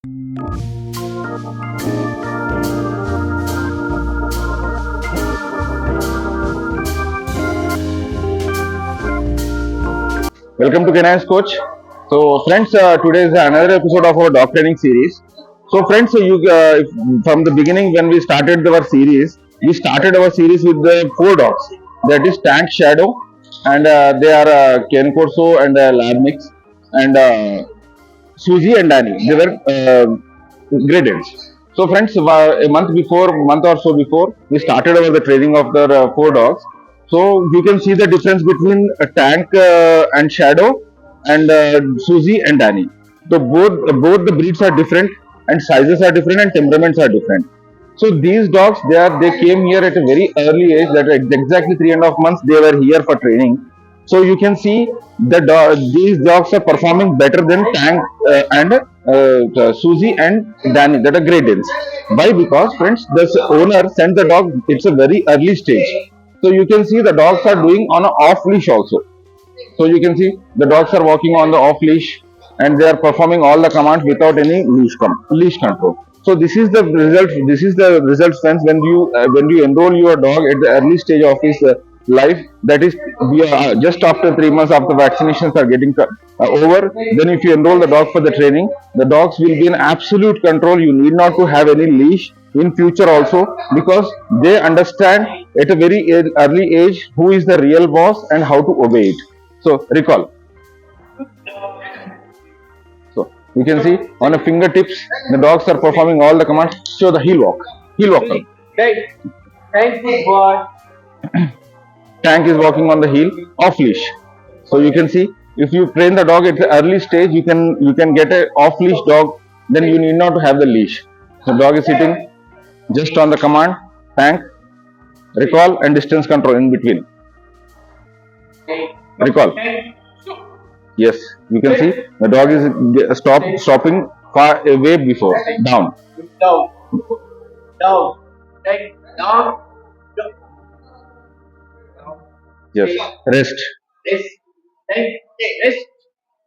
Welcome to Caninescoach. So, friends, today is another episode of our dog training series. So, friends, from the beginning when we started our series, with the four dogs. That is Tank, Shadow, and they are Caninescoach and Lab Mix, and Suzy and Danny. They were graded. So, friends, month or so before, we started over the training of the four dogs. So you can see the difference between Tank and Shadow and Suzy and Danny. So both the breeds are different and sizes are different and temperaments are different. So these dogs they came here at a very early age. That exactly 3.5 months they were here for training. So you can see these dogs are performing better than Tank and Suzy and Danny, that are Great Danes. Why? Because, friends, the owner sent the dog. It's a very early stage. So you can see the dogs are doing on an off leash also. So you can see the dogs are walking on the off leash and they are performing all the commands without any leash control. So this is the result. This is the result, friends, when you enroll your dog at the early stage of his life. That is, just after 3 months after vaccinations are getting over. Then if you enroll the dog for the training, the dogs will be in absolute control. You need not to have any leash in future also, because they understand at a very early age who is the real boss and how to obey it. So recall. So you can see on the fingertips, the dogs are performing all the commands. So the heel walk. Thank you, boy. Tank is walking on the heel off leash. So you can see, if you train the dog at the early stage, you can get a off leash dog. Then you need not to have the leash. The dog is sitting just on the command. Tank, recall and distance control in between. Recall. Yes, you can see the dog is stopping far away before. Down. Down. Down. Yes. Rest. Rest.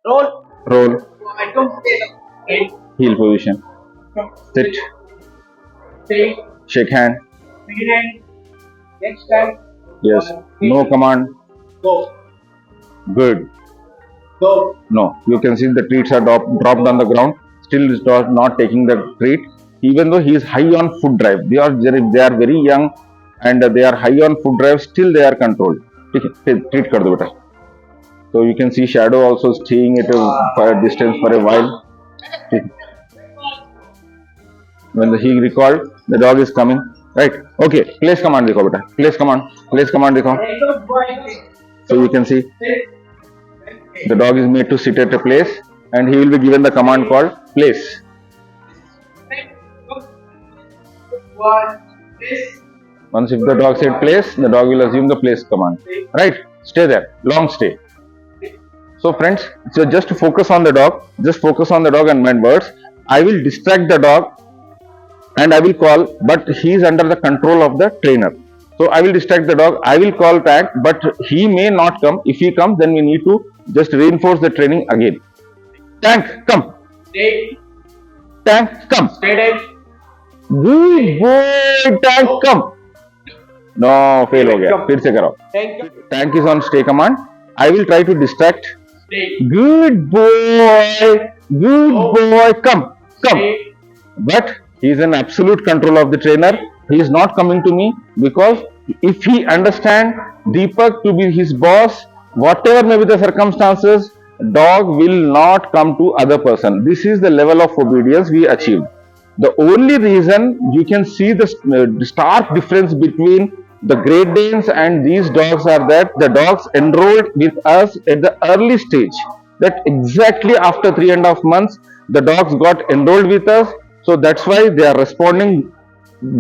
Roll. Roll. I don't say Heel position. Sit. Shake hand. Next time. Yes. No command. Go. Good. Go. No. You can see the treats are dropped on the ground. Still is not taking the treat. Even though he is high on food drive. They are very young and they are high on food drive. Still they are controlled. Treat kar do beta. So you can see Shadow also staying at a distance for a while. When he recalled, the dog is coming. Right. Okay. Place command dekho beta. Place command. Place command dekho. So you can see the dog is made to sit at a place and he will be given the command called place. Once if the dog said place, the dog will assume the place command. Right? Stay there. Long stay. So friends, so just focus on the dog. Just focus on the dog and mind words. I will distract the dog and I will call, but he is under the control of the trainer. So I will distract the dog. I will call Tank, but he may not come. If he comes, then we need to just reinforce the training again. Tank, come. Stay. Tank, come. Stay there. Good boy, Tank, come. No, fail हो गया. फिर से करो. Thank you. Tank is on stay command. I will try to distract. Stay. Good boy. Good boy. Come. Stay. But he is in absolute control of the trainer. He is not coming to me, because if he understand Deepak to be his boss, whatever may be the circumstances, dog will not come to other person. This is the level of obedience we achieved. The only reason you can see the stark difference between the Great Danes and these dogs are that the dogs enrolled with us at the early stage. That exactly after 3.5 months, the dogs got enrolled with us. So that's why they are responding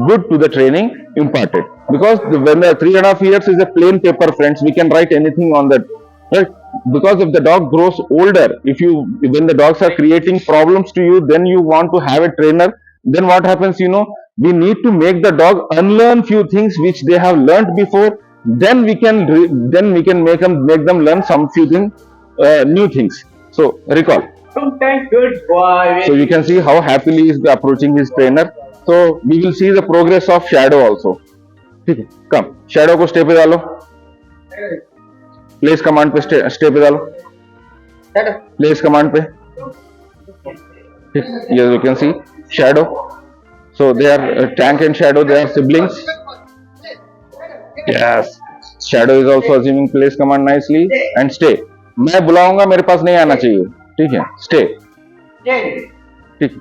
good to the training imparted. Because when the 3.5 years is a plain paper, friends, we can write anything on that. Right? Because if the dog grows older, when the dogs are creating problems to you, then you want to have a trainer. Then what happens? We need to make the dog unlearn few things which they have learnt before. Then we can make them learn some few things, new things. So recall. Sometimes good boy. So you can see how happily he is approaching his trainer. So we will see the progress of shadow also. ठीक है, come shadow को stay पे डालो, place command पे stay पे डालो, place command पे. Here you can see shadow. So they are tank and shadow, they are siblings. Yes, shadow is also assuming place command nicely and stay. मैं बुलाऊंगा, मेरे पास नहीं आना चाहिए, ठीक है, stay. ठीक.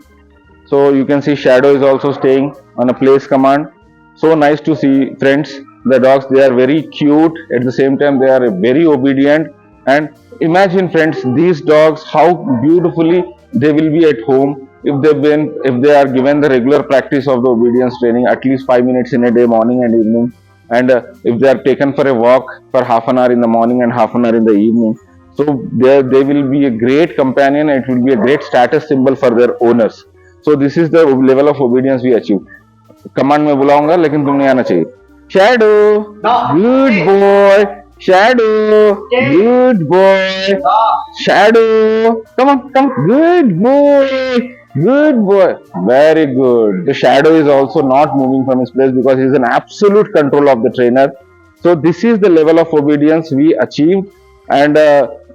So you can see shadow is also staying on a place command. So nice to see, friends. The dogs, they are very cute. At the same time, they are very obedient. And imagine, friends, these dogs, how beautifully they will be at home if they are given the regular practice of the obedience training, at least 5 minutes in a day, morning and evening. And if they are taken for a walk for half an hour in the morning and half an hour in the evening, so they will be a great companion. It will be a great status symbol for their owners. So this is the level of obedience we achieve. Command में बुलाऊंगा लेकिन तुम नहीं आना चाहिए. Shadow, good boy. Shadow, good boy. Shadow, come on, come, good boy. Good boy, very good. The shadow is also not moving from his place because he is in absolute control of the trainer. So this is the level of obedience we achieved, and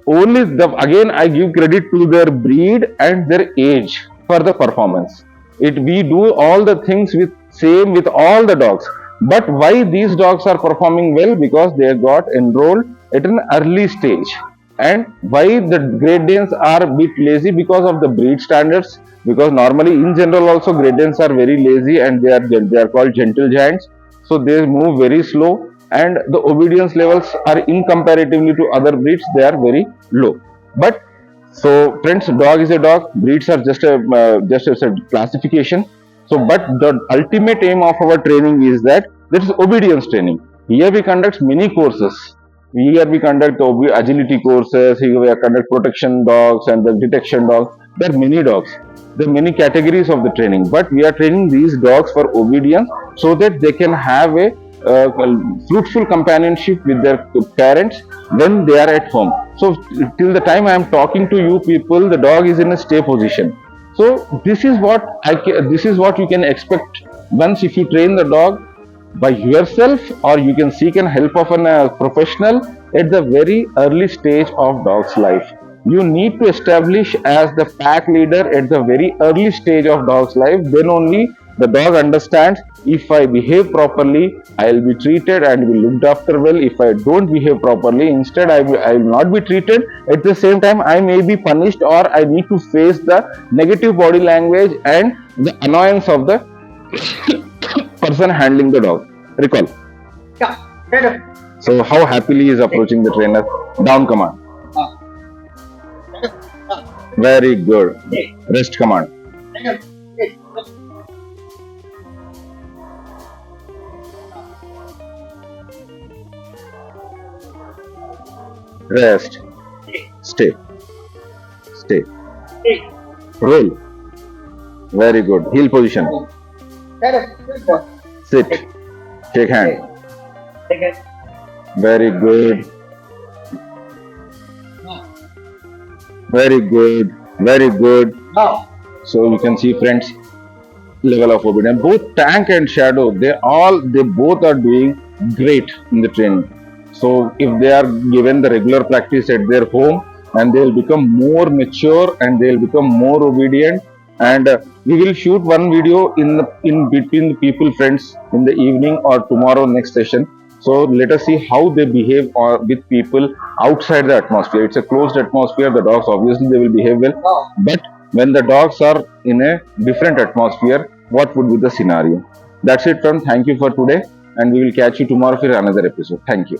only again I give credit to their breed and their age for the performance. We do all the things with all the dogs, but why these dogs are performing well? Because they got enrolled at an early stage. And why the Great Danes are a bit lazy? Because of the breed standards. Because normally in general also Great Danes are very lazy and they are called gentle giants. So they move very slow and the obedience levels are incomparatively to other breeds, they are very low. But so friends, dog is a dog, breeds are just a classification. So but the ultimate aim of our training is that this is obedience training. Here we conduct many courses. Here we conduct agility courses, here we conduct protection dogs and the detection dogs. There are many dogs. There are many categories of the training, but we are training these dogs for obedience so that they can have a fruitful companionship with their parents when they are at home. So till the time I am talking to you people, the dog is in a stay position. So this is what you can expect once if you train the dog by yourself, or you can seek an help of a professional at the very early stage of dog's life. You need to establish as the pack leader at the very early stage of dog's life. Then only the dog understands, if I behave properly, I will be treated and be looked after well. If I don't behave properly, instead I will not be treated. At the same time, I may be punished, or I need to face the negative body language and the annoyance of the person handling the dog. Recall. So how happily he is approaching the trainer. Down command. Very good. Rest command. Rest. Stay. Stay. Roll. Very good. Heel position. Sit. Shake hand. Very good. Very good. Very good. So you can see, friends, level of obedience. Both tank and shadow, they both are doing great in the training. So if they are given the regular practice at their home, and they will become more mature and they will become more obedient. And we will shoot one video in between the people, friends, in the evening or tomorrow next session. So let us see how they behave with people outside the atmosphere. It's a closed atmosphere. The dogs obviously they will behave well, but when the dogs are in a different atmosphere, what would be the scenario? That's it, friends. Thank you for today, and we will catch you tomorrow for another episode. Thank you.